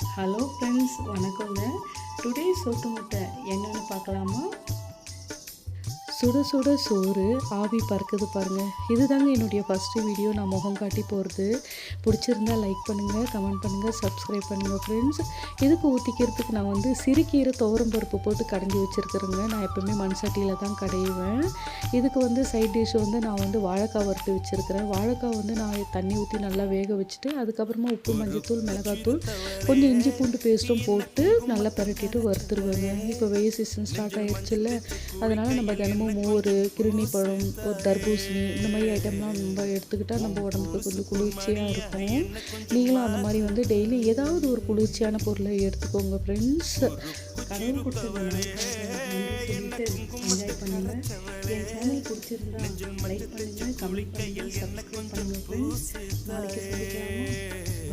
Hello friends, வணக்கங்க. Today Chhotu முட்டை என்னென்னு பார்க்கலாமா? சுட சுட சோறு ஆவி பறக்குது பாருங்கள். இதுதாங்க என்னுடைய ஃபஸ்ட்டு வீடியோ. நான் முகம் காட்டி போகிறது. பிடிச்சிருந்தால் லைக் பண்ணுங்கள், கமெண்ட் பண்ணுங்கள், சப்ஸ்கிரைப் பண்ணுங்கள் ஃப்ரெண்ட்ஸ். இதுக்கு ஊற்றிக்கிறதுக்கு நான் வந்து சிறுகீரை துவரம் பருப்பு போட்டு கடைஞ்சி வச்சுருக்குறேங்க. நான் எப்போவுமே மண் சட்டியில் தான் கடையுவேன். இதுக்கு வந்து சைட் டிஷ் வந்து நான் வந்து வாழைக்காய் வறுத்து வச்சுருக்கிறேன். வாழைக்காய் வந்து நான் தண்ணி ஊற்றி நல்லா வேக வச்சுட்டு அதுக்கப்புறமா உப்பு, மஞ்சத்தூள், மிளகாத்தூள், கொஞ்சம் இஞ்சி பூண்டு பேஸ்ட்டும் போட்டு நல்லா பரட்டிட்டு வறுத்துருவேங்க. இப்போ வெயில் சீசன் ஸ்டார்ட் ஆகிடுச்சுல்ல, அதனால் நம்ம தினமும் மோர், கிருணி பழம், ஒரு தர்பூசணி இந்த மாதிரி ஐட்டம்லாம் நம்ம எடுத்துக்கிட்டால் நம்ம உடம்புக்கு கொஞ்சம் குளிர்ச்சியாக இருக்கும். நீங்களும் அந்த மாதிரி வந்து டெய்லி ஏதாவது ஒரு குளிர்ச்சியான பொருளை எடுத்துக்கோங்க ஃப்ரெண்ட்ஸ். கடவுள் கொடுத்தது சொல்லிட்டு என்ஜாய் பண்ணுங்கள். என் சேனல் பிடிச்சிருந்தா லைக் பண்ணுங்கள், கமெண்ட் பண்ணுங்கள், சப்ஸ்கிரைப் பண்ணுங்கள் ஃப்ரெண்ட்ஸ். நாளைக்கு சந்திக்கலாமா?